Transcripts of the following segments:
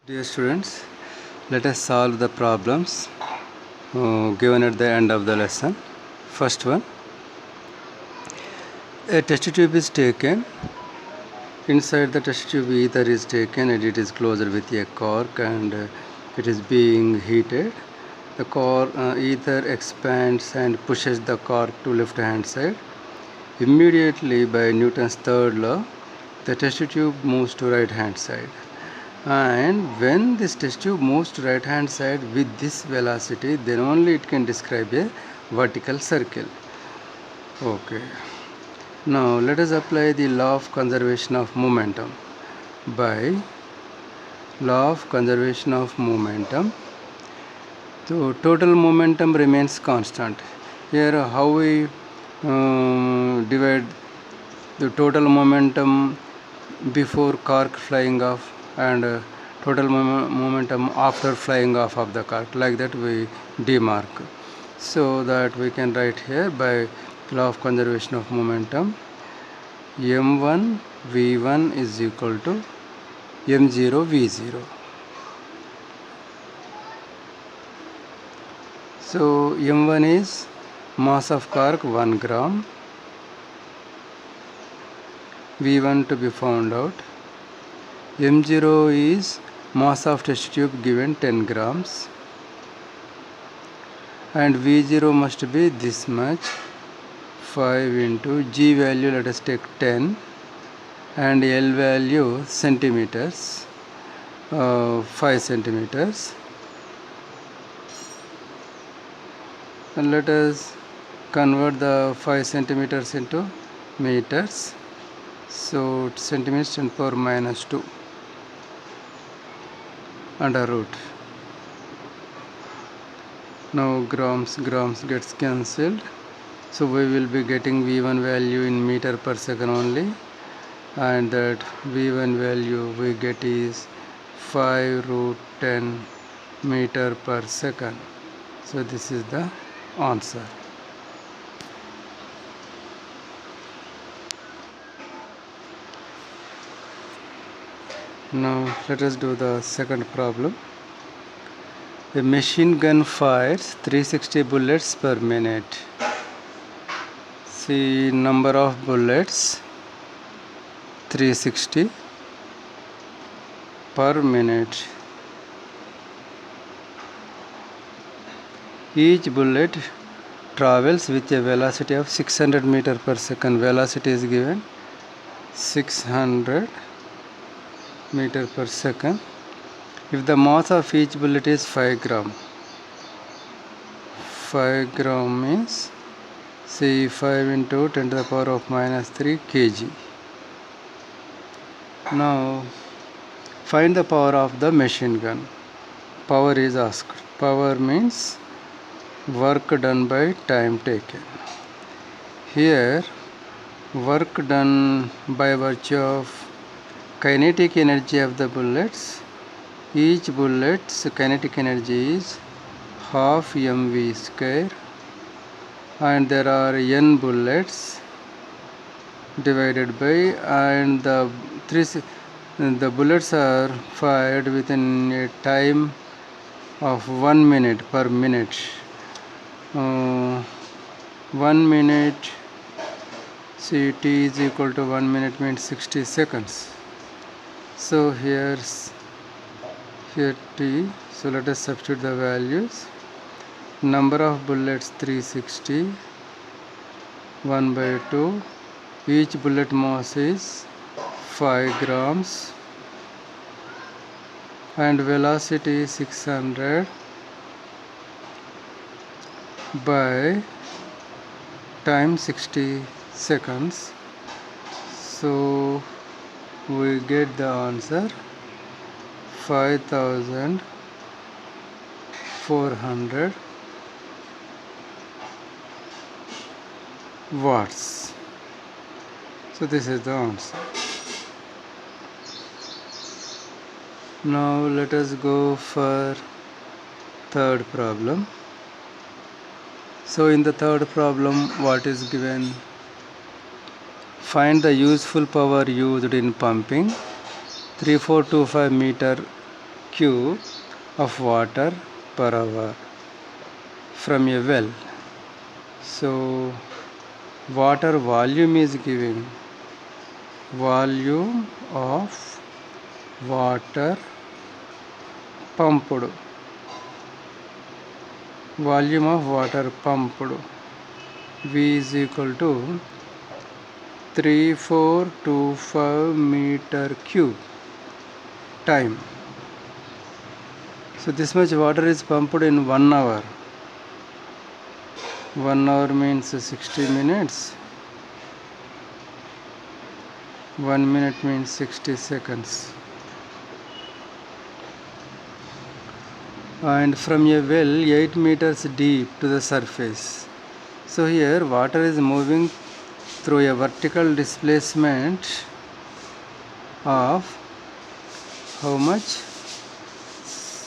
Dear students, let us solve the problems given at the end of the lesson. First one, a test tube is taken. Inside the test tube, ether is taken and it is closed with a cork and it is being heated. The ether expands and pushes the cork to left hand side. Immediately by Newton's third law, the test tube moves to right hand side. And when this test tube moves to right hand side with this velocity, then only it can describe a vertical circle. Okay. Now let us apply the law of conservation of momentum. By law of conservation of momentum, so total momentum remains constant. Here how we divide the total momentum before cork flying off and total momentum after flying off of the cork, like that we demark, so that we can write here by law of conservation of momentum, m1 v1 is equal to m0 v0. So m1 is mass of cork 1 gram, v1 to be found out. m0 is mass of test tube given 10 grams and v0 must be this much, 5 into g value, let us take 10, and L value centimeters, 5 centimeters, and let us convert the 5 centimeters into meters. So centimeters 10 power minus 2 under root. Now grams gets cancelled, so we will be getting v1 value in meter per second only, and that v1 value we get is 5 root 10 meter per second. So this is the answer. Now let us do the second problem. A machine gun fires 360 bullets per minute. See, number of bullets 360 per minute. Each bullet travels with a velocity of 600 meter per second. Velocity is given 600 meter per second. If the mass of each bullet is 5 gram, 5 gram means, say, 5 into 10 to the power of minus 3 kg. Now find the power of the machine gun. Power is asked. Power means work done by time taken. Here work done by virtue of kinetic energy of the bullets. Each bullet's kinetic energy is half mv square, and there are n bullets divided by, and the bullets are fired within a time of 1 minute per minute. 1 minute, see, t is equal to 1 minute means 60 seconds. So here t, so let us substitute the values. Number of bullets 360, 1 by 2. Each bullet mass is 5 grams and velocity 600 by time 60 seconds. So we get the answer 5400 watts. So this is the answer. Now let us go for third problem. So in the third problem, what is given? Find the useful power used in pumping 3425 meter cube of water per hour from a well. So water volume is given, volume of water pumped, volume of water pumped, V is equal to 3425 meter cube time. So this much water is pumped in 1 hour. 1 hour means 60 minutes. 1 minute means 60 seconds. And from a well 8 meters deep to the surface. So here water is moving through a vertical displacement of how much?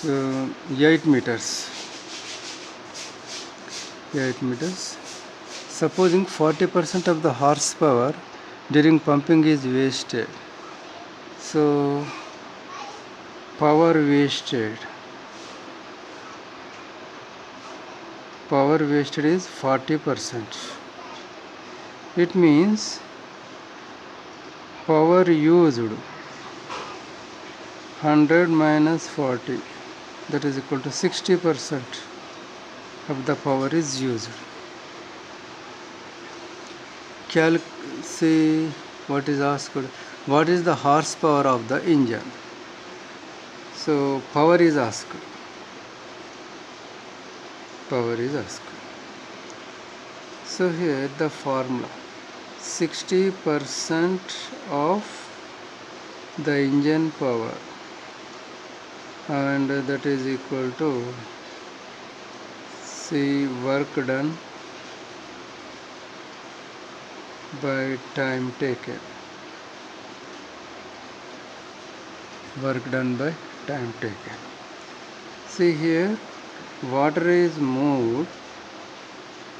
8 meters. 8 meters. Supposing 40% of the horsepower during pumping is wasted. So power wasted is 40%. It means power used 100 minus 40, that is equal to 60% of the power is used. See what is asked. What is the horsepower of the engine? So power is asked. So here the formula, 60% of the engine power, and that is equal to work done by time taken. See here, water is moved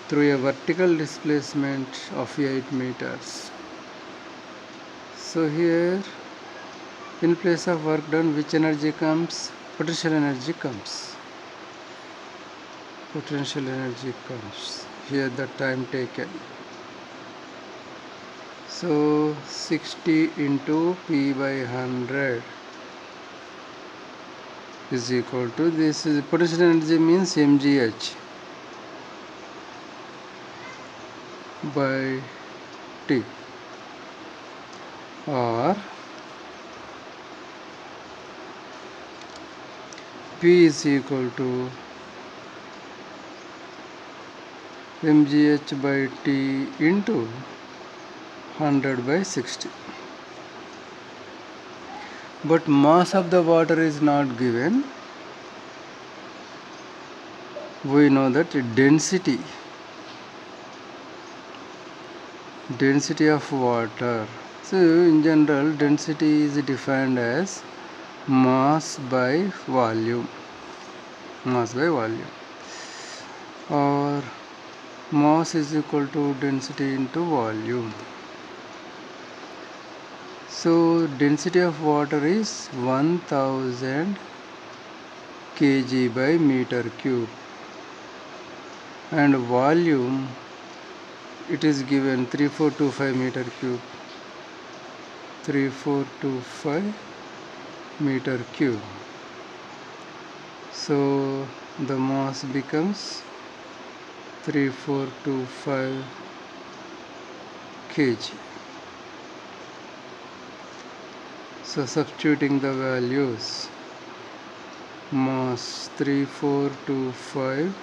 through a vertical displacement of 8 meters. So here, in place of work done, which energy comes? Potential energy comes. Here the time taken. So 60 into P by 100 is equal to, this is potential energy means mgh by T, or P is equal to mgh by T into 100 by 60. But mass of the water is not given. We know that density of water. So in general, density is defined as mass by volume, or mass is equal to density into volume. So density of water is 1000 kg by meter cube, and volume, it is given 3425 meter cube. 3425 meter cube. So the mass becomes 3425 kg. So substituting the values, mass 3425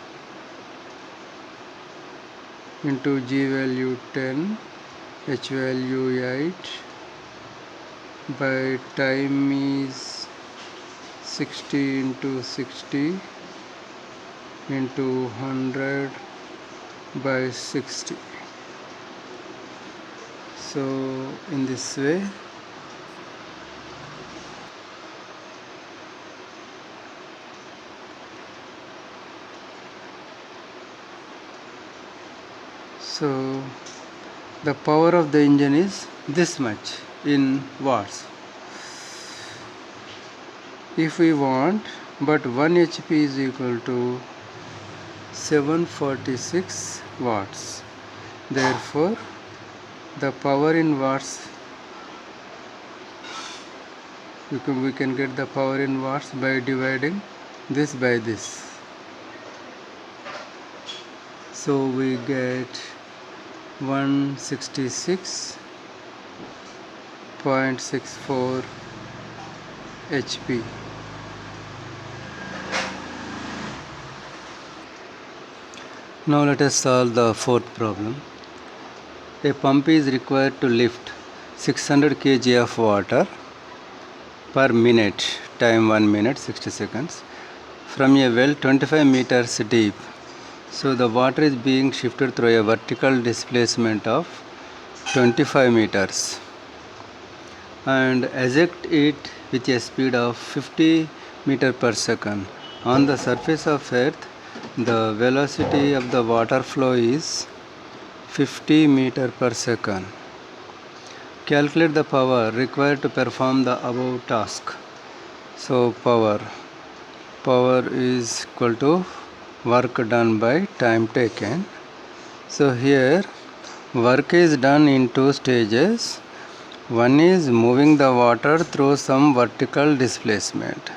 into G value 10, H value 8, by time is 60 into 60 into 100 by 60. So in this way, so the power of the engine is this much in watts. if we want, but 1 HP is equal to 746 watts. Therefore the power in watts, we can get the power in watts by dividing this by this. So we get 166.64 HP. Now let us solve the fourth problem. A pump is required to lift 600 kg of water per minute, time 1 minute 60 seconds, from a well 25 meters deep. So the water is being shifted through a vertical displacement of 25 meters and eject it with a speed of 50 meter per second. On the surface of earth, the velocity of the water flow is 50 meter per second. Calculate the power required to perform the above task. So power is equal to work done by time taken. So here work is done in two stages. One is moving the water through some vertical displacement.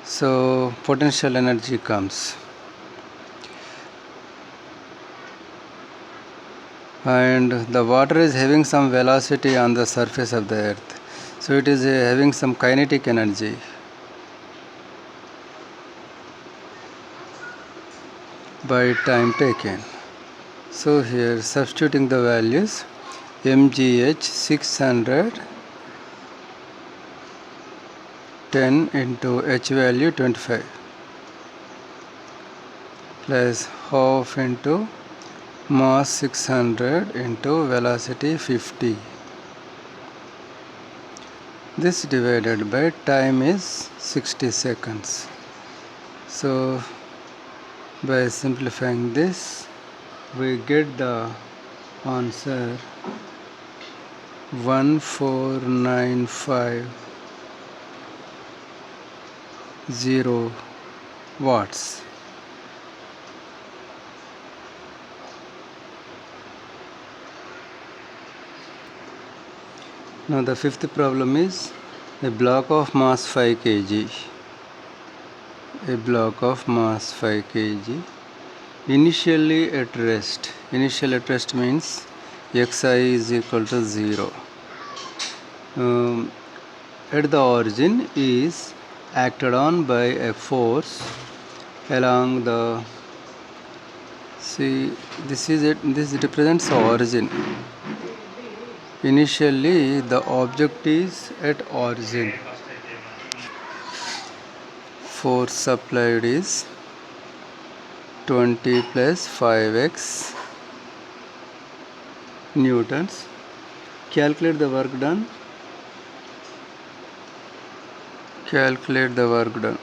So potential energy comes. And the water is having some velocity on the surface of the earth. So it is having some kinetic energy. By time taken. So here substituting the values, mgh 610 into h value 25 plus half into mass 600 into velocity 50. This divided by time is 60 seconds. So by simplifying this, we get the answer 1495 watts. Now the fifth problem is a block of mass 5 kg. A block of mass 5 kg. Initially at rest. Initial at rest means xi is equal to 0. At the origin is acted on by a force along the, see, this represents the origin. Initially the object is at origin. Force supplied is 20 plus 5x newtons. Calculate the work done. Calculate the work done.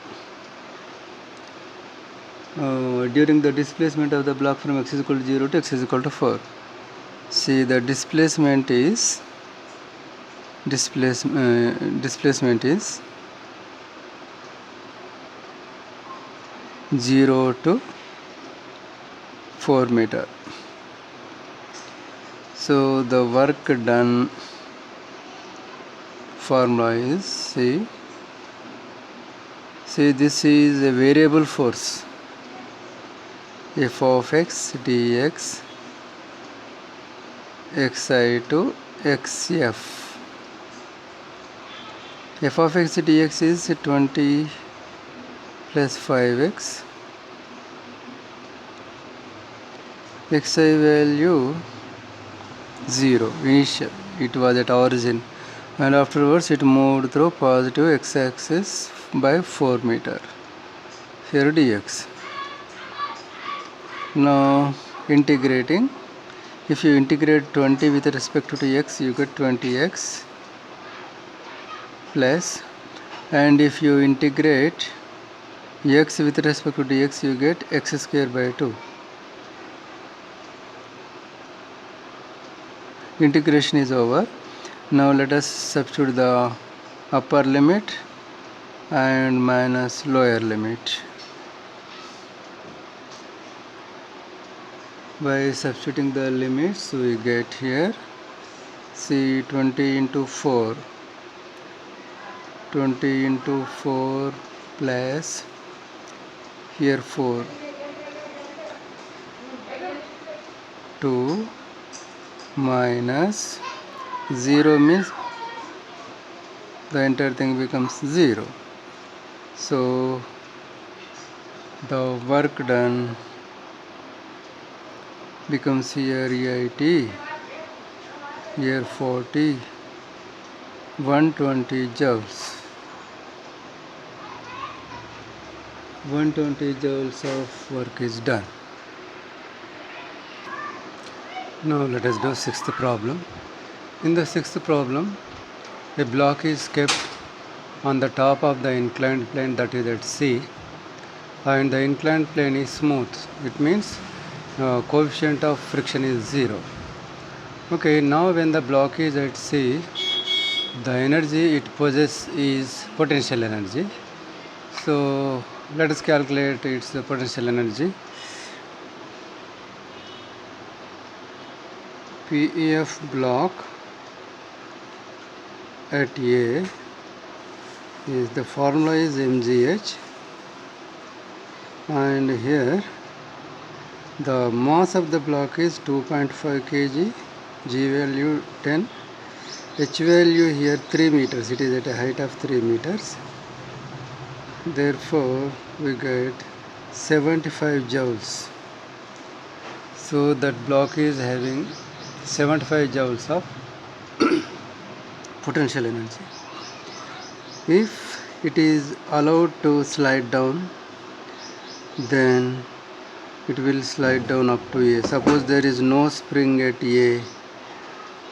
During the displacement of the block from x is equal to 0 to x is equal to 4. See, the displacement is 0 to 4 meter. So the work done formula is, see this is a variable force, f of x dx xi to xf. F of x dx is 20 plus 5x. Xi value 0 initial, it was at origin, and afterwards it moved through positive x-axis by 4 meter. Here dx. Now integrating, if you integrate 20 with respect to x, you get 20x plus, and if you integrate x with respect to dx, you get x square by 2. Integration is over. Now let us substitute the upper limit and minus lower limit. By substituting the limits, we get here, see, 20 into 4 plus here 4, 2 minus 0 means the entire thing becomes 0. So the work done becomes here EIT, here 40, 120 joules. 120 joules of work is done. Now let us do sixth problem. In the sixth problem, a block is kept on the top of the inclined plane, that is at C, and the inclined plane is smooth. It means coefficient of friction is 0. Okay, now when the block is at C, the energy it possesses is potential energy. So let us calculate its potential energy. PEF block at A is, the formula is mgh, and here the mass of the block is 2.5 kg, G value 10, H value here 3 meters, it is at a height of 3 meters. Therefore we get 75 joules. So that block is having 75 joules of potential energy. If it is allowed to slide down, then it will slide down up to A. Suppose there is no spring at A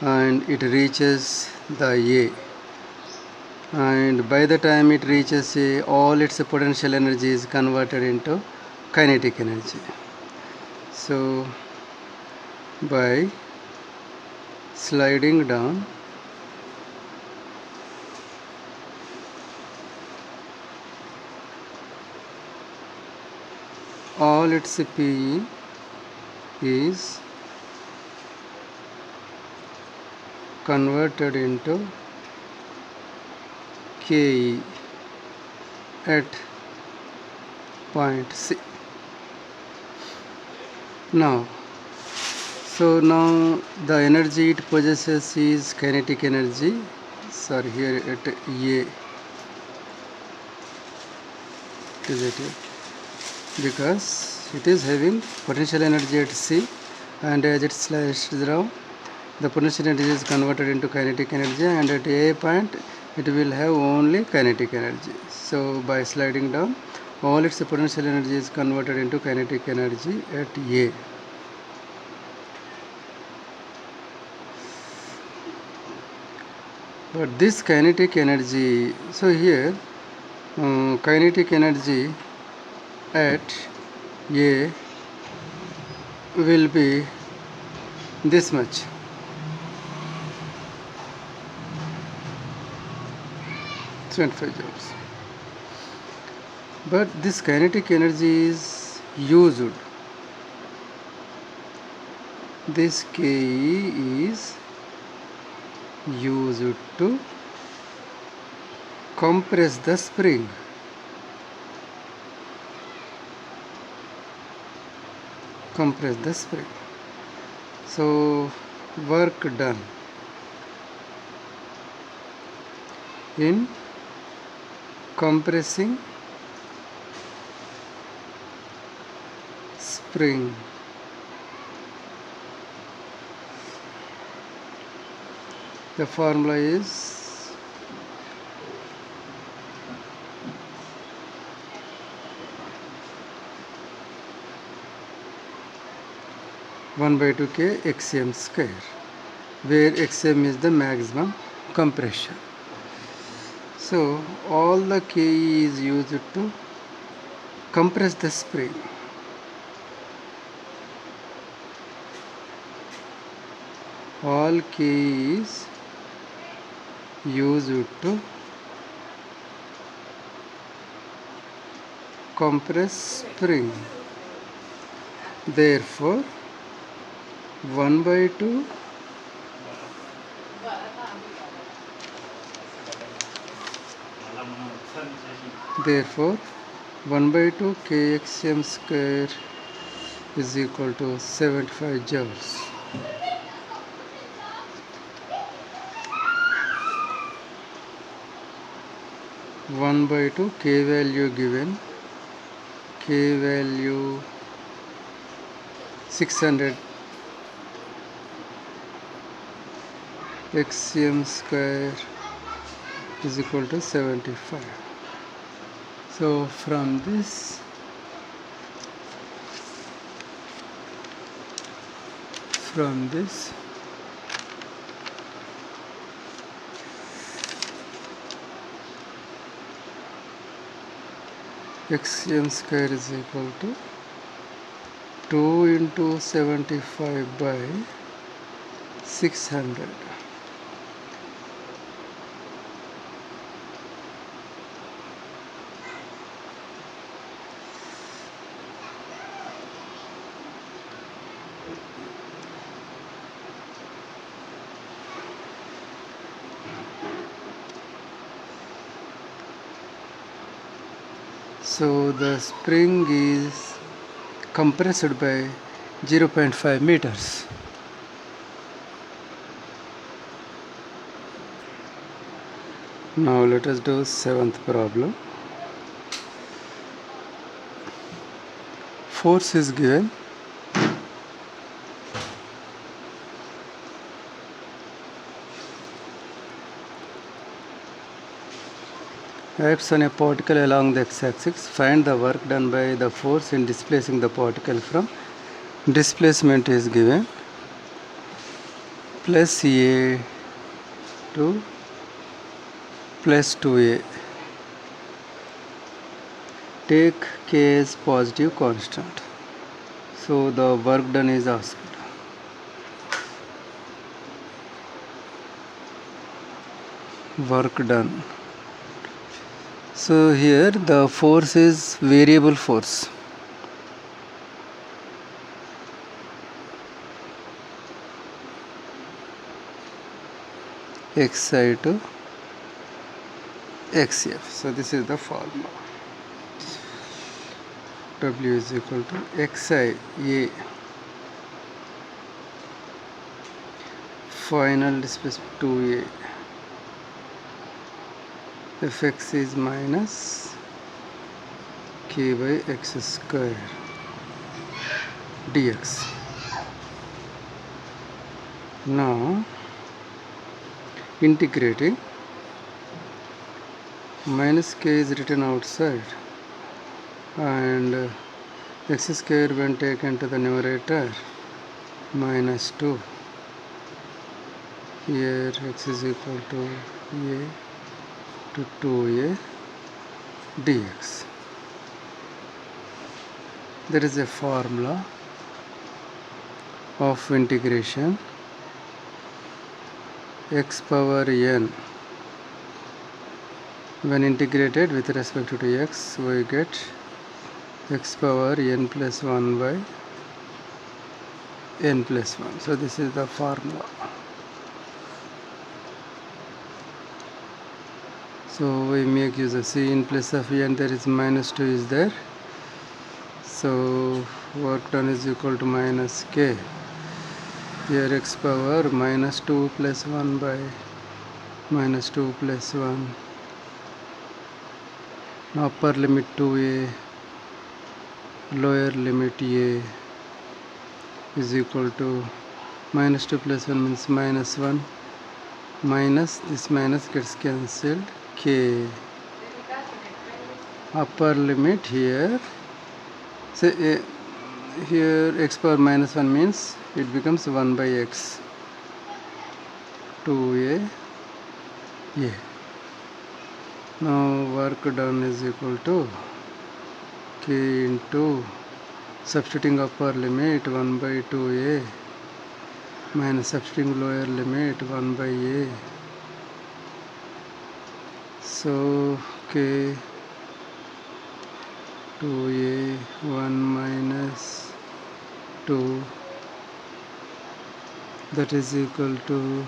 and it reaches the A, and by the time it reaches A, all its potential energy is converted into kinetic energy. So by sliding down, all its PE is converted into KE at point C. Now the energy it possesses is kinetic energy. Sorry, here at A, it is at A, because it is having potential energy at C, and as it slides down, the potential energy is converted into kinetic energy, and at A point it will have only kinetic energy. So by sliding down, all its potential energy is converted into kinetic energy at A. But this kinetic energy, so here kinetic energy at A will be this much. Joules. But this kinetic energy is used. This KE is used to compress the spring. Compress the spring. So work done in compressing spring. The formula is one by 2 K XM square, where XM is the maximum compression. So all the KE is used to compress the spring. All KE is used to compressed spring. Therefore 1 by 2 therefore 1 by 2 kxm square is equal to 75 joules. One by 2 k value given, k value 600 xm square is equal to 75. So from this xm square is equal to 2 into 75 by 600. So the spring is compressed by 0.5 meters. Now let us do 7th problem. Force is given. Acts on a particle along the x-axis. Find the work done by the force in displacing the particle from. Displacement is given plus a to plus 2a. Take k as positive constant. So the work done is asked. Work done. So here the force is variable force. xi to xf. So this is the formula. W is equal to xi a. Final displacement 2a. Fx is minus k by x square dx. Now integrating, minus k is written outside and x square when taken to the numerator minus 2. Here x is equal to a to 2a dx. There is a formula of integration. X power n, when integrated with respect to x, we get x power n plus 1 by n plus 1. So this is the formula. So we make use of c in place of n, there is minus 2 is there. So work done is equal to minus k. Here x power minus 2 plus 1 by minus 2 plus 1. Upper limit 2a, lower limit a is equal to minus 2 plus 1 means minus 1. Minus, this minus gets cancelled, k. Upper limit here, say here x power minus 1 means it becomes 1 by x, 2a. Now work done is equal to k into substituting upper limit 1 by 2a minus substituting lower limit 1 by a. So k 2a 1 minus 2, that is equal to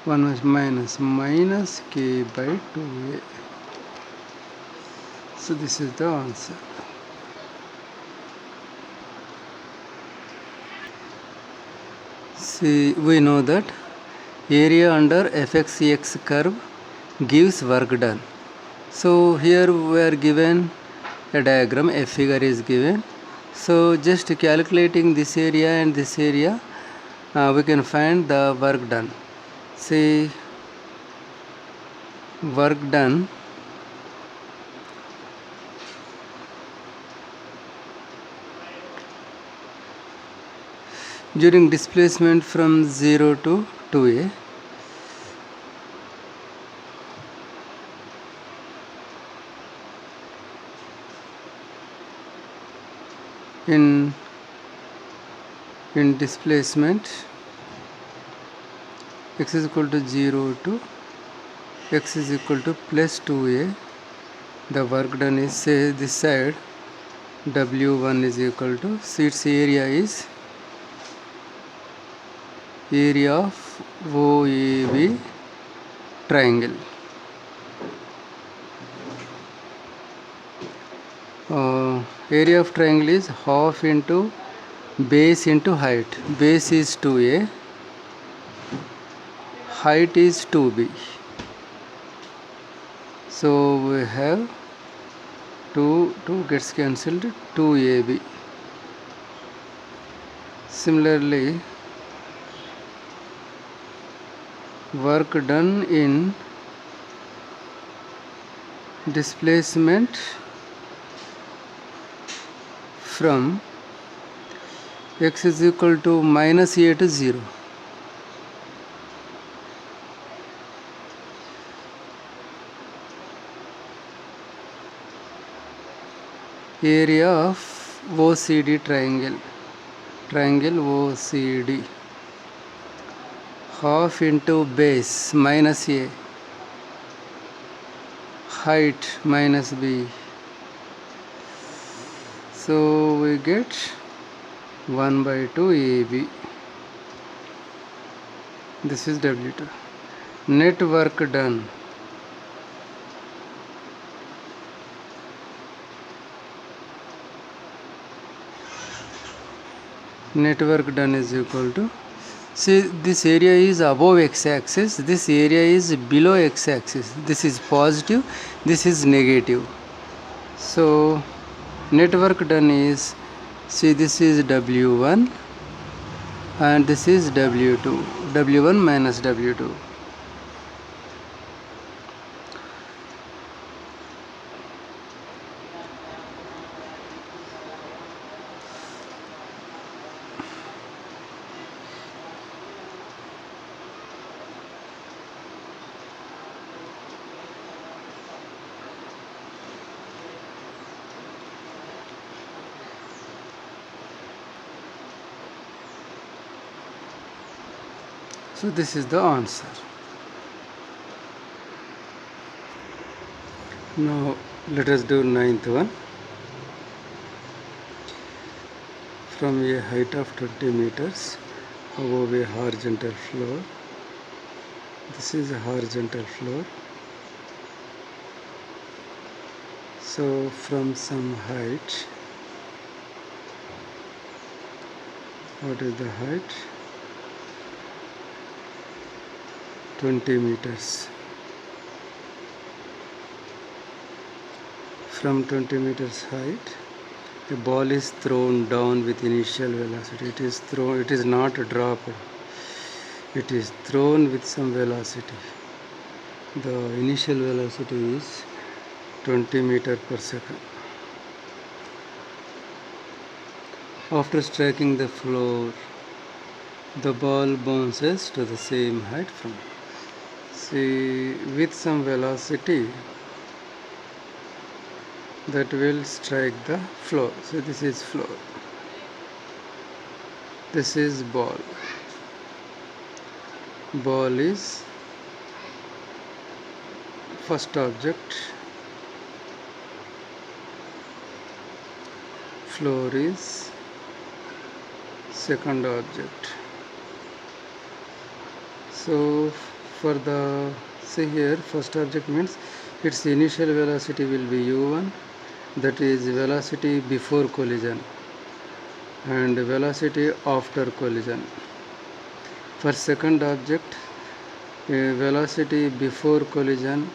1 minus k by 2a. So this is the answer. See, we know that area under fxx curve gives work done. So here we are given a diagram, a figure is given. So just calculating this area and this area, we can find the work done. See, work done during displacement from 0 to 2a. In displacement x is equal to 0 to x is equal to plus 2a, the work done is, say this side, W1 is equal to, so its area is area of OAB triangle. Area of triangle is half into base into height. Base is 2a, height is 2b. So we have 2 gets cancelled, 2ab. Similarly, work done in displacement from x is equal to minus a to 0. Area of OCD triangle OCD, half into base minus a, height minus b. So we get 1 by 2 AB. This is W2. Net work done. Net work done is equal to, see, this area is above x-axis, this area is below x-axis. This is positive, this is negative. So net work done is, see, this is W1 and this is W2, W1 minus W2. So this is the answer. Now let us do 9th one. From a height of 20 meters above a horizontal floor, this is a horizontal floor. So from some height, what is the height? 20 meters. From 20 meters height, a ball is thrown down with initial velocity. It is not dropped. It is thrown with some velocity. The initial velocity is 20 meters per second. After striking the floor, the ball bounces to the same height from. See, with some velocity that will strike the floor. So this is floor. This is ball. Ball is first object. floor is second object. So for the, see here, first object means its initial velocity will be u1, that is velocity before collision, and velocity after collision. For second object, velocity before collision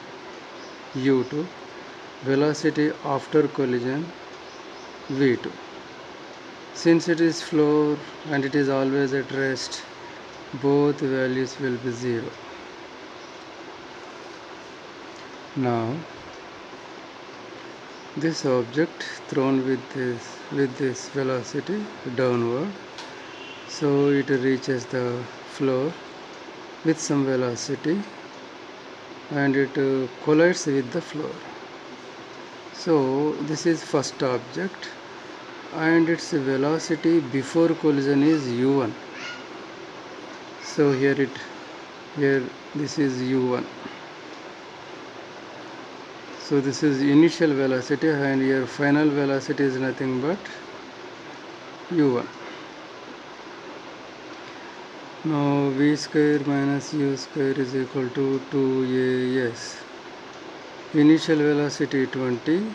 u2, velocity after collision v2. Since it is floor and it is always at rest, both values will be 0. Now this object thrown with this velocity downward, so it reaches the floor with some velocity and it collides with the floor. So this is first object and its velocity before collision is u1. So here this is u1. So this is initial velocity and here final velocity is nothing but u1. Now v square minus u square is equal to 2as. Initial velocity 20,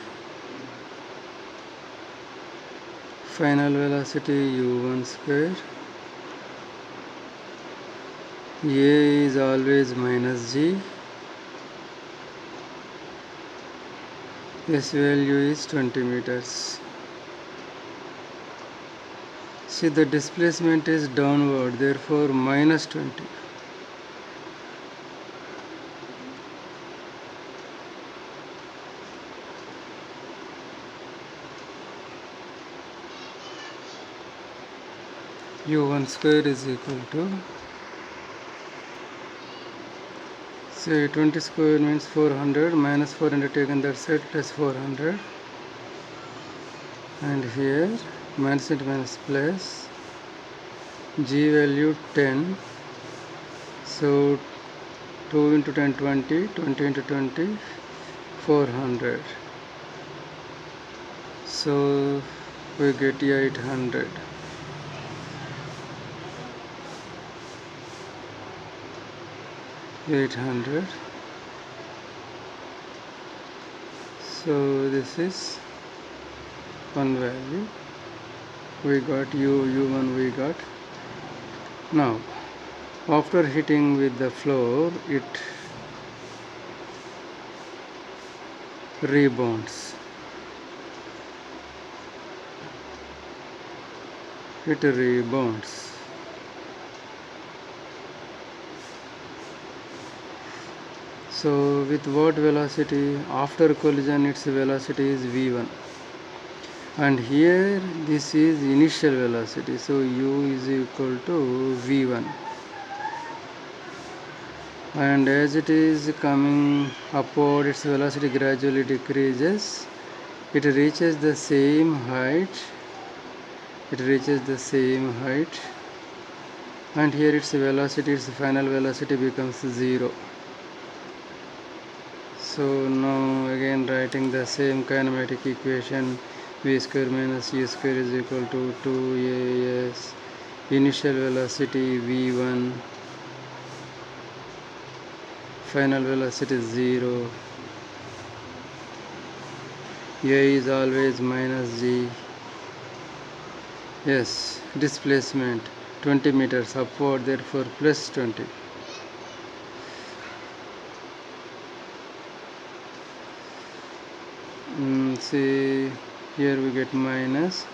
final velocity u1 square. A is always minus g. This value is 20 meters. See, the displacement is downward, therefore minus 20. u1 square is equal to, say 20 square means 400, minus 400 taken that side plus 400, and here minus into minus plus, g value 10, so 2 into 10 20, 20 into 20 400, so we get 800. So this is one value we got, u1 we got. Now after hitting with the floor, it rebounds. So with what velocity? After collision its velocity is v1, and here this is initial velocity, so u is equal to v1, and as it is coming upward its velocity gradually decreases, it reaches the same height, and here its velocity, its final velocity becomes 0. So now again writing the same kinematic equation, v square minus u square is equal to 2as, initial velocity v1, final velocity 0, a is always minus g. Yes, displacement 20 meters upward, therefore plus 20. See, here we get minus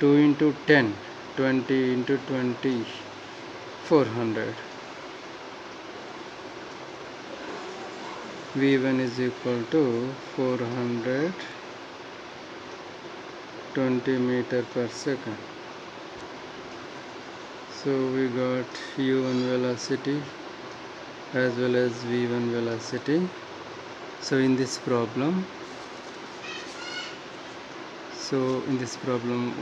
2 into 10, 20 into 20, 400. v1 is equal to 420 meter per second. So we got u1 velocity as well as v1 velocity. So in this problem,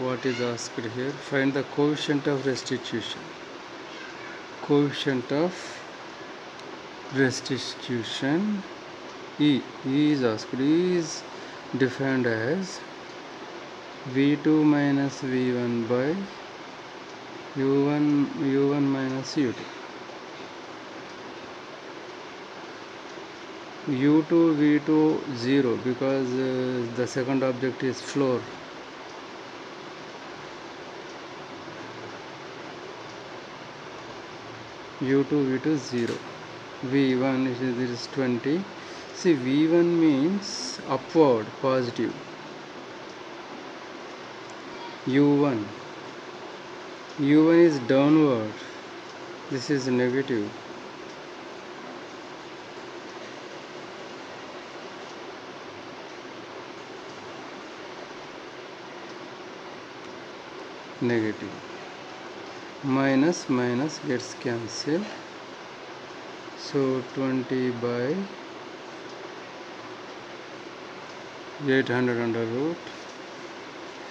what is asked here? Find the coefficient of restitution. E is asked. E is defined as v2 minus v1 by u1 minus u2. u2 v2 0 because the second object is floor. u2 v2 0. v1 is 20. See, v1 means upward, positive. u1 is downward, this is negative. Negative. Minus minus gets cancelled, so 20 by 800 under root.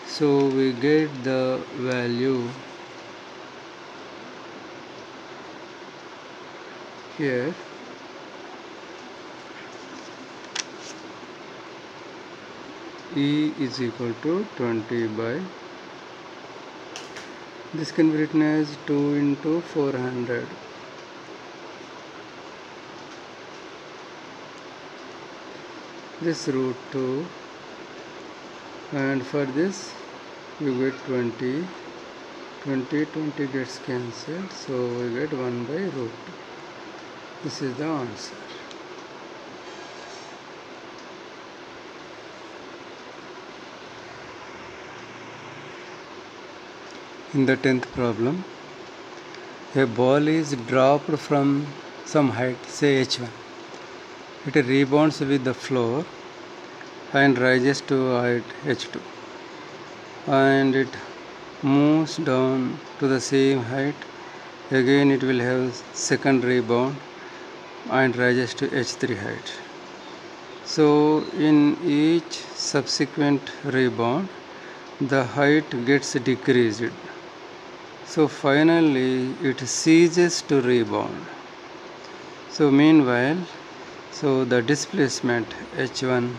So we get the value here. E is equal to 20 by, this can be written as 2 into 400. This root 2, and for this you get 20 gets cancelled, so we get 1 by root 2. This is the answer. In the 10th problem, a ball is dropped from some height, say h1. It rebounds with the floor and rises to height h2, and it moves down to the same height. Again it will have second rebound and rises to h3 height. So in each subsequent rebound the height gets decreased, so finally it ceases to rebound. So meanwhile, so the displacement h1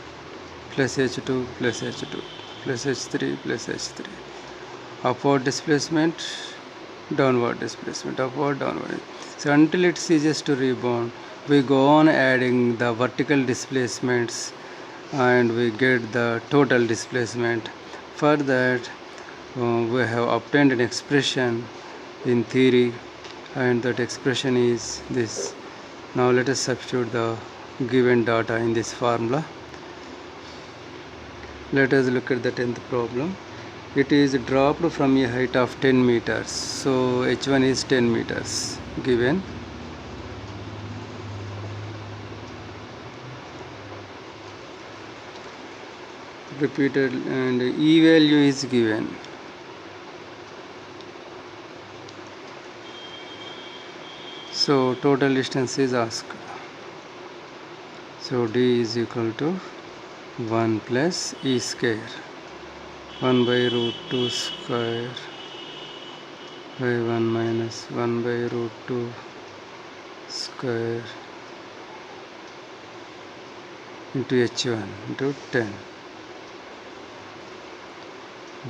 plus h2 plus h2 plus h3 plus h3, upward displacement, downward displacement, upward, downward. So until it ceases to rebound, we go on adding the vertical displacements and we get the total displacement. For that we have obtained an expression in theory, and that expression is this. Now let us substitute the given data in this formula. Let us look at the 10th problem. It is dropped from a height of 10 meters. So h1 is 10 meters given. Repeated, and E value is given. So total distance is asked. So D is equal to 1 plus E square, 1 by root 2 square by 1 minus 1 by root 2 square into h1 into 10.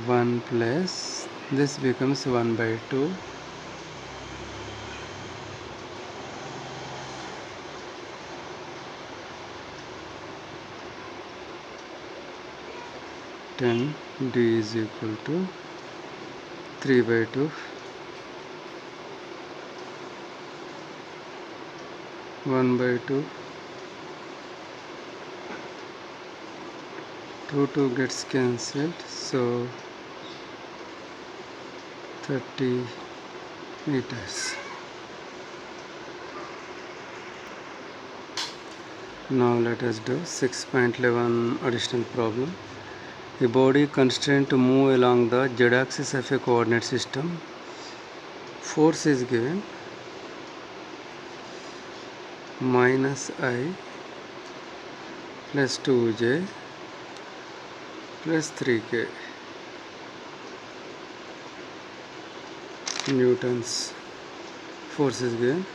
1 plus, this becomes 1 by 2 10. D is equal to 3 by 2 1 by 2 2 gets cancelled, so 30 meters. Now let us do 6.11 additional problem. A body constrained to move along the z-axis of a coordinate system. Force is given minus I plus 2j plus 3k Newton's force is given.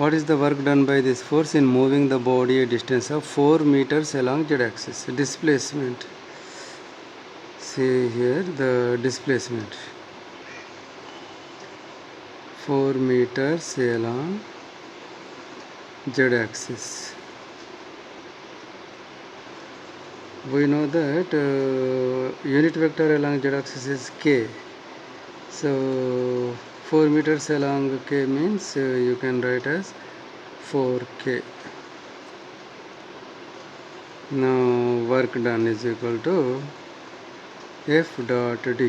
What is the work done by this force in moving the body a distance of 4 meters along z-axis? Displacement. See here the displacement. 4 meters along z-axis. We know that unit vector along z-axis is k. So 4 meters along k means you can write as 4k. Now work done is equal to F dot D.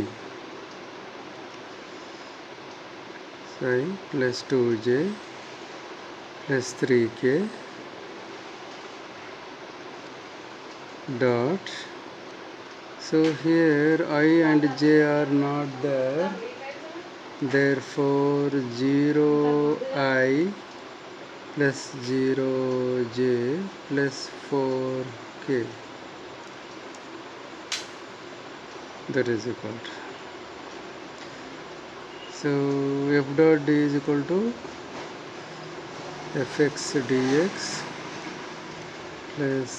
Sorry, plus 2j plus 3k dot. So here I and j are not there, therefore 0I plus 0j plus 4k, that is equal to. So F dot D is equal to fx dx plus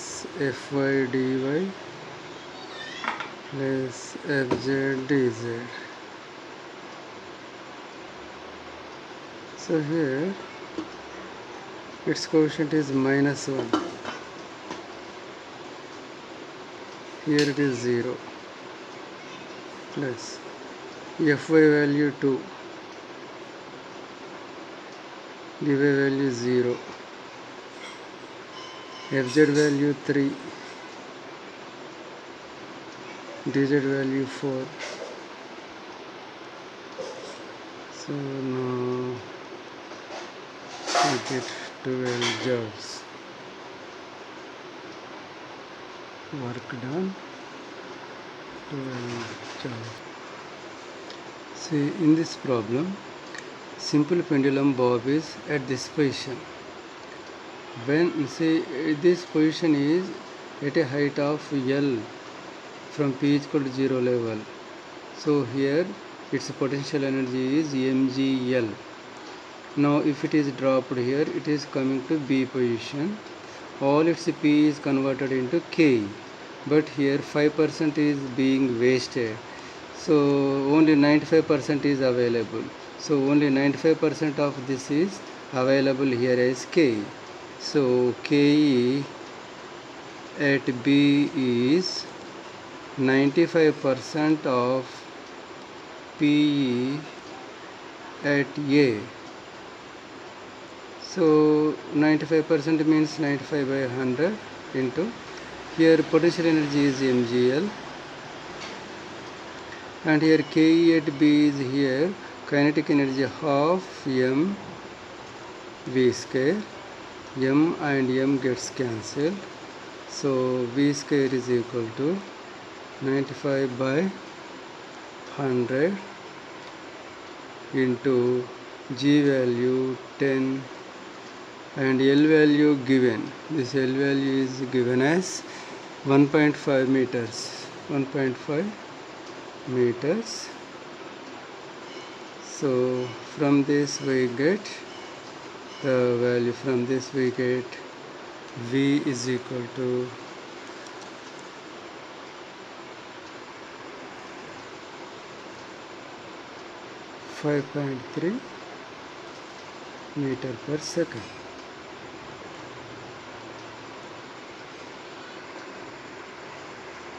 fy dy plus fz dz. So here its coefficient is -1. Here it is 0 plus fy value 2, dy value 0, fz value 3, dz value 4. So now we get 12 joules. Work done, 12 joules. See, in this problem, simple pendulum bob is at this position. When this position is at a height of L from P is equal to 0 level. So here its potential energy is mgl. Now if it is dropped here, it is coming to B position. All its P is converted into K, but here 5% is being wasted. So only 95% is available. So only 95% of this is available here as K. So Ke at B is 95% of Pe at A. So 95% means 95 by 100 into, here potential energy is mgl, and here Ke at B is here kinetic energy half m v square. M and m gets cancelled, so v square is equal to 95 by 100 into g value 10 and L value given. This L value is given as 1.5 meters. 1.5 meters. So from this we get the value. From this we get V is equal to 5.3 meter per second.